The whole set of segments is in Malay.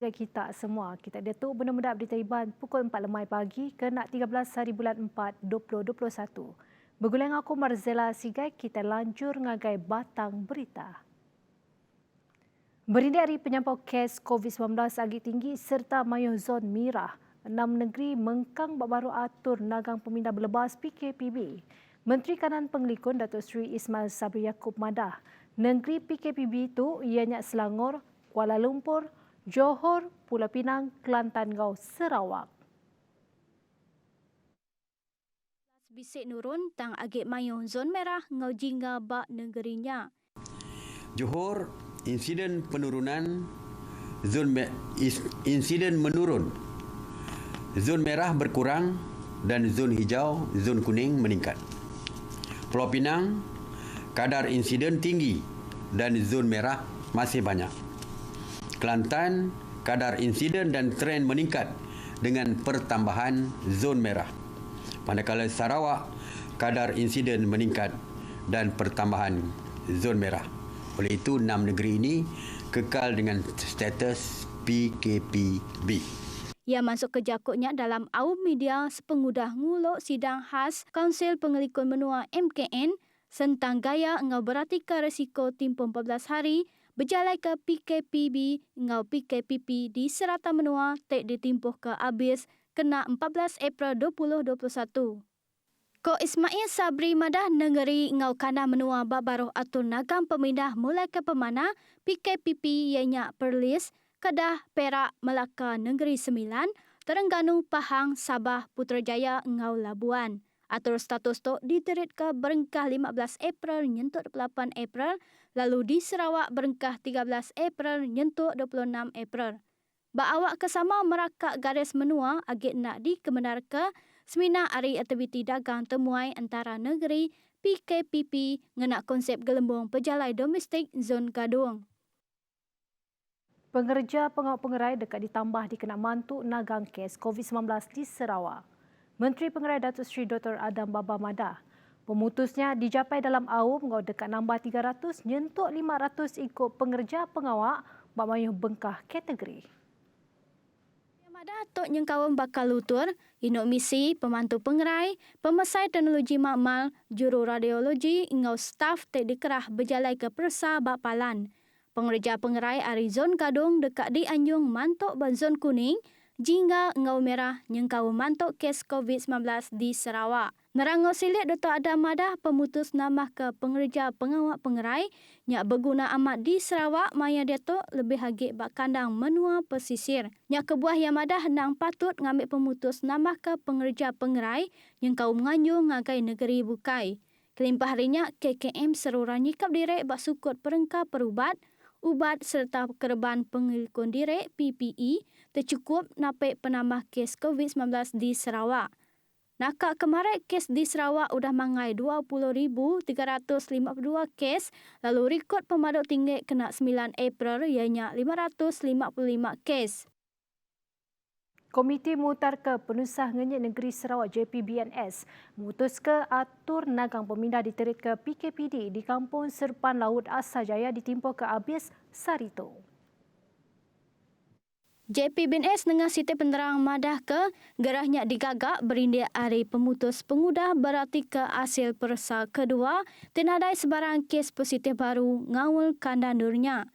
Kita semua, kita Datuk Benda-Benda Berita Iban pukul 4 lemai pagi ke nak 13 hari bulan 4 2021. Bergulang aku Marzela Sigai, kita lanjur ngagai batang berita. Berindik hari penyampau kes COVID-19 agak tinggi serta mayuh zon merah, 6 negeri mengkang baru atur nagang pemindah berlebas PKPB. Menteri Kanan Pengelikun Datuk Seri Ismail Sabri Yaakob madah, negeri PKPB itu ianya Selangor, Kuala Lumpur, Johor, Pulau Pinang, Kelantan Gau, Sarawak. Bisik nurun tang agak mayuh zon merah ngau jingga bak negerinya. Johor insiden penurunan, insiden menurun. Zon merah berkurang dan zon hijau, zon kuning meningkat. Pulau Pinang kadar insiden tinggi dan zon merah masih banyak. Kelantan, kadar insiden dan tren meningkat dengan pertambahan zon merah. Manakala Sarawak, kadar insiden meningkat dan pertambahan zon merah. Oleh itu, 6 negeri ini kekal dengan status PKPB. Ia masuk ke jakutnya dalam awam media sepengudah nguluk sidang khas Kaunsil Pengelikun Menua MKN sentang gaya ngau beratika resiko tempoh 14 hari berjalan ke PKPB ngau PKPP di Serata Menua tek ditimpuh ke habis kena 14 April 2021. Ko Ismail Sabri madah negeri ngau Kanah Menua babaruh atur nagang pemindah mulai ke pemana PKPP ianya Perlis, Kedah, Perak, Melaka, Negeri Sembilan, Terengganu, Pahang, Sabah, Putrajaya ngau Labuan. Atur status tu diterit ke berengkah 15 April nyentuk 28 April, lalu di Sarawak berengkah 13 April nyentuk 26 April. Awak kesama merakak garis menua agak nak dikebenar ke semina hari aktiviti dagang temuai antara negeri PKPP ngenak konsep gelembung pejalai domestik zon Gadung. Pengerja pengawal pengerai dekat ditambah dikena mantuk nagang kes COVID-19 di Sarawak. Menteri Pengerai Datuk Seri Dr. Adam Baba madah, pemutusnya dicapai dalam awam ngau dekat nambah 300 nyentuk 500 ikut pengerja pengawal bak mayuh bengkah kategori. Madah tok nyengkawam bakal lutur, inuk misi, pemantu pengerai, pemesai teknologi makmal, juru radiologi, ngau staf tek dikerah berjalai ke Persa bak Palan. Pengerja pengerai Arizon Gadung dekat di Anjung mantuk zon kuning, jingga ngau merah nyengkau mantuk kes COVID-19 di Sarawak. Nerangau silik Dr. Adam madah pemutus nama ke pengerja pengawak pengerai nyak berguna amat di Sarawak maya Datuk lebih hagik bak kandang menua pesisir. Nyak kebuah yang madah nang patut ngambil pemutus nama ke pengerja pengerai nyengkau menganjung ngagai negeri bukai. Kelimpah harinya KKM seruran nyikap direk bak sukut perengkah perubat, ubat serta kerban pengelikun direk PPE tercukup napik penambah kes COVID-19 di Sarawak. Nakak kemarin kes di Sarawak udah mangai 20,352 kes, lalu rekod pemaduk tinggi kena 9 April ianya 555 kes. Komiti Mutar ke Penusah Ngenyek Negeri Sarawak JPBNS memutus ke atur nagang pemindah diterit ke PKPD di Kampung Serpan Laut Asajaya ditimpa ke Abis Sarito. JPBNS dengan siti penerang madah ke gerahnya digagak berindik hari pemutus pengudah berarti ke hasil persa kedua tenadai sebarang kes positif baru ngawal kandandurnya.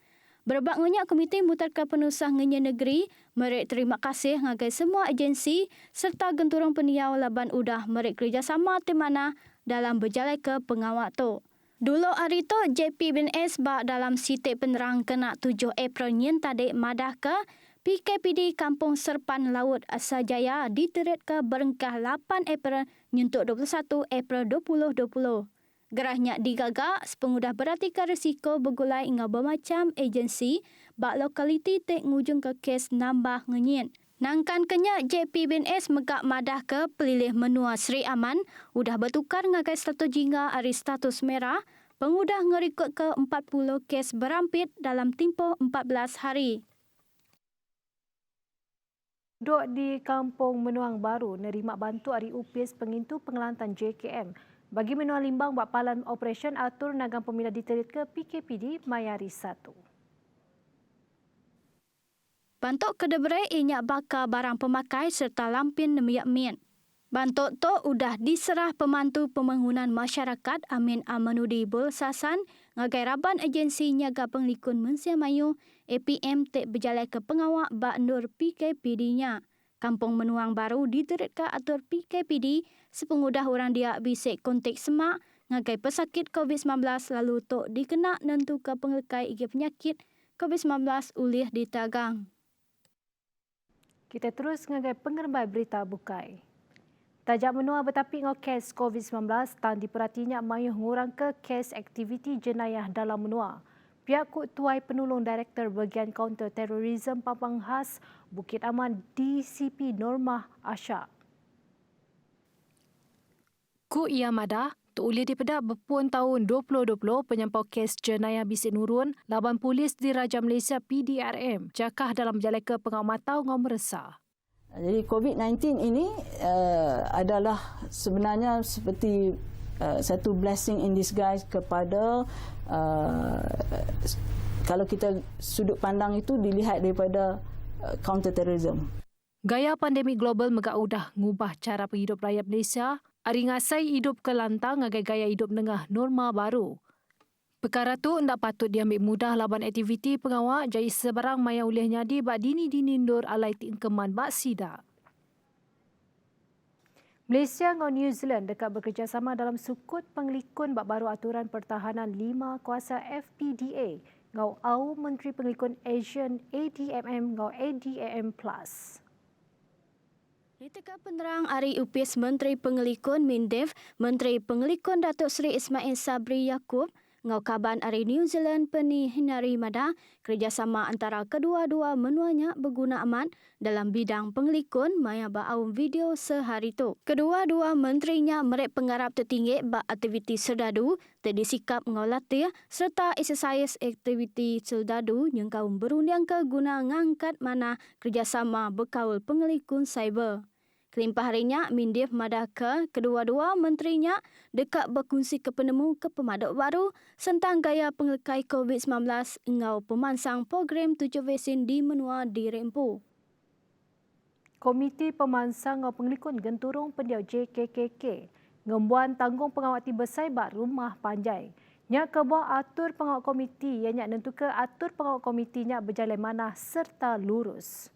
Berbak ngenyak Komiti Mutar ke Penusah Ngenyek Negeri, mereka terima kasih ngagai semua agensi serta genturung peniau laban udah mereka kerjasama temana dalam berjalan ke pengawak tu. Dulu hari tu JPBNS bak dalam sitik penerang kena 7 April nyen tadi madah ke PKPD Kampung Serpan Laut Asajaya diterit ke berengkah 8 April nyentuk 21 April 2020. Gerahnya digagak sepengudah berarti ke risiko bergulai dengan bermacam agensi bak lokaliti tek ngujung ke kes nambah ngenyit. Nangkan kenyak JPBNS megak madah ke pelilih menua Seri Aman udah bertukar ngagai status jingga hari status merah, pengudah ngerikut ke 40 kes berampit dalam tempoh 14 hari. Duk di Kampung Menuang Baru nerima bantu hari UPIS pengintu pengelantan JKM bagi menua limbang bak palan operasi atur nagang pemindah diterit ke PKPD Mayari 1. Bantuk kedebre inya bakal barang pemakai serta lampin nemiak min. Bantuk tu udah diserah pemantu pembangunan masyarakat Amin Amanudi Bulsasan ngagai raban agensi nyaga penglikun Mensia Mayu APM tek berjalan ke pengawak Bak Nur PKPD-nya. Kampung Menuang Baru diterit ke atur PKPD sepengudah orang dia bisik kontak semak ngagai pesakit COVID-19 lalu tok dikena nentu ke penglekai igi penyakit COVID-19 ulih ditagang. Kita terus ngagai pengerbai berita bukai. Tajak menua bertapik ngau kes COVID-19 tan diperhatinya mayuh ngurang ke kes aktiviti jenayah dalam menua. Pihak Kut Tuai Penolong Direktur Bahagian Counter Terorism Pampang Khas Bukit Aman DCP Normah Asyak. Kut Yamada terulih dipedak berpuan tahun 2020 penyampau kes jenayah bisik nurun laban polis di Raja Malaysia PDRM jakah dalam berjalan ke pengawal matau ngau meresah. Jadi COVID-19 ini adalah sebenarnya seperti satu blessing in disguise kepada kalau kita sudut pandang itu dilihat daripada counter terrorism. Gaya pandemik global megak udah ngubah cara penghidup rakyat Malaysia. Ari ngasai hidup ke lantang ngagai gaya hidup nengah norma baru. Perkara tu ndak patut diambil mudah laban aktiviti pengawak jadi sebarang maya ulih nyadi bak dini-dini ndur alai tingkeman bak sida. Malaysia dengan New Zealand dekat bekerjasama dalam sukut penglikun bak baru aturan pertahanan 5 kuasa FPDA ngau au Menteri Penglikun Asian ADMM ngau ADAM+. Ditegak penerang Ari Upis Menteri Penglikun Mindef, Menteri Penglikun Datuk Seri Ismail Sabri Yaakob ngau kaban Ari New Zealand Peni Hinari Mada kerjasama antara kedua-dua menuanya berguna amat dalam bidang penglikun maya ba'aum video sehari tu. Kedua-dua menterinya merek pengarap tertinggi bak aktiviti serdadu terdisikap ngau latih serta exercise aktiviti serdadu yang kaum berundang ke guna ngangkat mana kerjasama berkaul penglikun cyber. Kelimpah harinya, Mindef Madaka, kedua-dua menterinya dekat berkongsi ke penemu ke pemaduk baru tentang gaya penglekai COVID-19 engau pemansang program 7 vaksin di menua di Rempu. Komiti Pemansang ngau Penglikun Genturung Pendiau JKKK ngembuan tanggung pengawat tiba saibat rumah Panjai. Nya kebuah atur pengawat komiti yang nyak nentu ke atur pengawat komiti nyak berjalan mana serta lurus.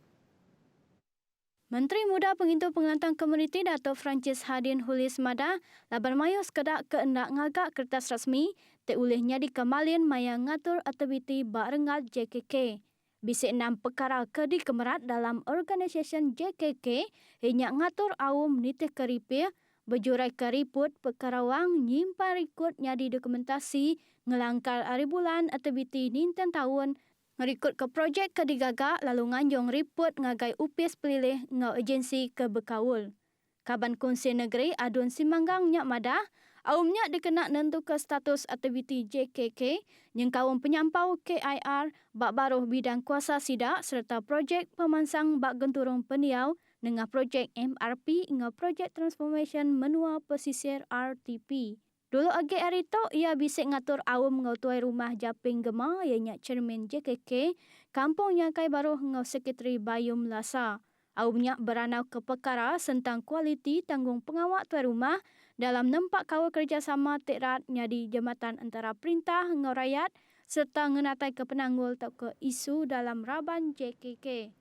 Menteri Muda Pengintu Pengelantang Komuniti Dato' Francis Hadin Hulis Mada laban mayu sekedak keendak ngagak kertas rasmi te ulihnya dikemalin maya ngatur aktiviti bak rengat JKK. Bisik 6 perkara ke dikemerat dalam organisasi JKK hanya ngatur awam nitih keripih berjurai ke riput perkara wang nyimpan rikut nyadi dokumentasi ngelangkal hari bulan aktiviti ninten tahun ngerikut ke projek ke digagak lalu nganjong riput ngagai upis pelilih ngau agensi ke berkaul. Kaban Kongsi Negeri Adun Simanggang Nyak Madah, awamnya dikena nentu ke status aktiviti JKK yang kaum penyampau KIR bak baruh bidang kuasa sidak serta projek pemansang bak genturung peniau dengan projek MRP ngau projek transformation menua pesisir RTP. Dulu agi hari tu, ia bisik ngatur awam ngau tuai rumah Japing Gema ianya cermin JKK, kampung yang kai baru ngau sekretari Bayum Lasa. Awamnya beranau ke perkara tentang kualiti tanggung pengawak tuai rumah dalam nempak kawal kerjasama tekrat nyadi jambatan antara perintah ngau rakyat serta ngenatai ke penanggul tak ke isu dalam raban JKK.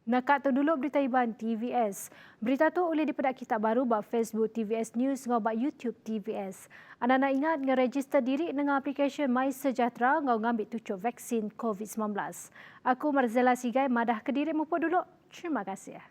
Nakat tu dulu berita Iban TVS. Berita tu boleh dipedak kitab baru bak Facebook TVS News ngau bak YouTube TVS. Anda nak ingat ngeregister diri dengan aplikasi My Sejahtera ngau ngambil tucuk vaksin COVID-19. Aku Marzela Sigai, Madah Kediri mumpuk dulu. Terima kasih.